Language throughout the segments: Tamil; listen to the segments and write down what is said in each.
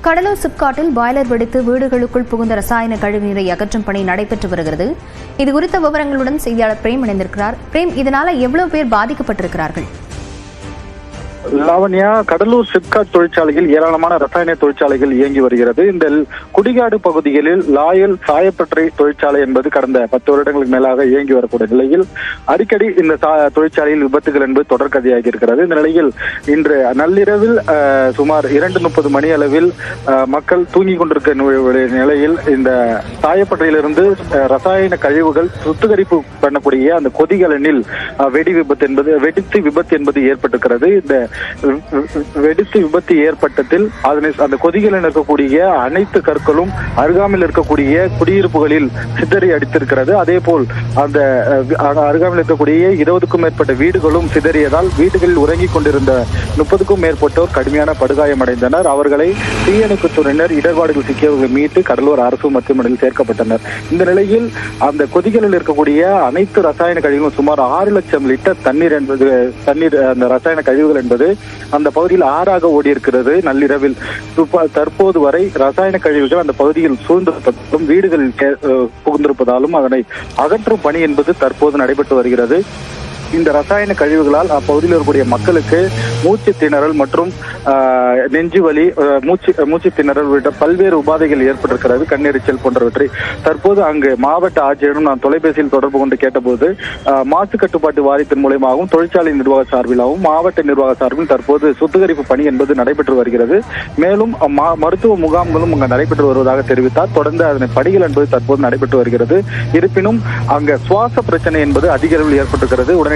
கடலூர் சிப்காட்டில் பாய்லர் வெடித்து வீடுகளுக்குள் புகுந்த ரசாயன கழிவுநீரை அகற்றும் பணி நடைபெற்று வருகிறது. இது குறித்த விவரங்களுடன் செய்தியாளர் பிரேம் இணைந்திருக்கிறார். பிரேம், இதனால எவ்வளவு பேர் பாதிக்கப்பட்டிருக்கிறார்கள்? லாவண்யா, கடலூர் சிப்காட் தொழிற்சாலையில் ஏராளமான ரசாயன தொழிற்சாலைகள் இயங்கி வருகிறது. இந்த குடிகாடு பகுதிகளில் லாயல் சாயப்பட்டறை தொழிற்சாலை என்பது கடந்த 10 வருடங்களுக்கு மேலாக இயங்கி வரக்கூடிய நிலையில் அடிக்கடி இந்த தொழிற்சாலையில் விபத்துகள் என்பது தொடர்கதையாகி இருக்கிறது. இந்த நிலையில் இன்று நள்ளிரவில் சுமார் 2:30 மணி அளவில் மக்கள் தூங்கிக் கொண்டிருக்க நிலையில் இந்த சாயப்பட்டறையிலிருந்து ரசாயன கழிவுகள் சுத்திகரிப்பு பண்ணக்கூடிய அந்த கொதிகலனில் வெடித்து விபத்து என்பது ஏற்பட்டிருக்கிறது. இந்த வெடித்து விபத்து ஏற்பட்டதில் அந்த கொதிகளில் இருக்கக்கூடிய அனைத்து கற்களும் அருகாமையில் இருக்கக்கூடிய குடியிருப்புகளில் சிதறி அடித்திருக்கிறது. அதே போல் அந்த அருகாமையில் இருக்கக்கூடிய 20க்கும் மேற்பட்ட வீடுகளும் சிதறியதால் வீடுகளில் உறங்கிக் கொண்டிருந்த 30க்கும் மேற்பட்டோர் கடுமையான படுகாயமடைந்தனர். அவர்களை தீயணைப்பு துறையினர் இடர்பாடுகள் சிக்கியவர்களை மீட்டு கடலூர் அரசு மருத்துவமனையில் சேர்க்கப்பட்டனர். இந்த நிலையில் அந்த கொதிகளில் இருக்கக்கூடிய அனைத்து ரசாயன கழிவுகளும் சுமார் 6 லட்சம் லிட்டர் தண்ணீர் அந்த ரசாயன கழிவுகள் என்பது அந்த பகுதியில் ஆறாக ஓடி இருக்கிறது. நள்ளிரவில் தற்போது வரை ரசாயன கழிவுகள் அந்த பகுதியில் சூழ்ந்திருப்பதாலும் வீடுகளில் புகுந்திருப்பதாலும் அதனை அகற்றும் பணி என்பது தற்போது நடைபெற்று வருகிறது. இந்த ரசாயன கழிவுகளால் அப்பகுதியில் இருக்கக்கூடிய மக்களுக்கு மூச்சு திணறல் மற்றும் நெஞ்சு வலி, மூச்சு திணறல் உள்ளிட்ட பல்வேறு உபாதைகள் ஏற்பட்டிருக்கிறது, கண்ணெரிச்சல் போன்றவற்றை. தற்போது அங்கு மாவட்ட ஆட்சியரும் நான் தொலைபேசியில் தொடர்பு கொண்டு கேட்டபோது மாசு கட்டுப்பாட்டு வாரியத்தின் மூலமாகவும் தொழிற்சாலை நிர்வாக சார்பிலாகவும் மாவட்ட நிர்வாக சார்பில் தற்போது சுத்திகரிப்பு பணி என்பது நடைபெற்று வருகிறது. மேலும் மருத்துவ முகாம்களும் அங்கு நடைபெற்று வருவதாக தெரிவித்தார். தொடர்ந்து அதனை பணிகள் என்பது தற்போது நடைபெற்று வருகிறது. இருப்பினும் அங்கு சுவாச பிரச்சனை என்பது அதிக அளவில் ஏற்பட்டிருக்கிறது. உடனடியாக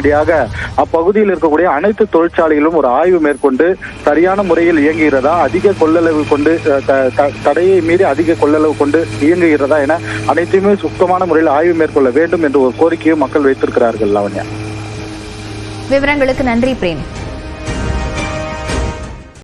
அப்பகுதியில் இருக்கக்கூடிய அனைத்து தொழிற்சாலைகளும் ஒரு ஆய்வு மேற்கொண்டு சரியான முறையில் இயங்குகிறதா, அதிக கொள்ளளவு கொண்டு தடையை மீறி அதிக கொள்ளளவு கொண்டு இயங்குகிறதா என அனைத்தையுமே சுத்தமான முறையில் ஆய்வு மேற்கொள்ள வேண்டும் என்று ஒரு கோரிக்கையை மக்கள் வைத்திருக்கிறார்கள். லாவண்யா, விவரங்களுக்கு நன்றி பிரேம்.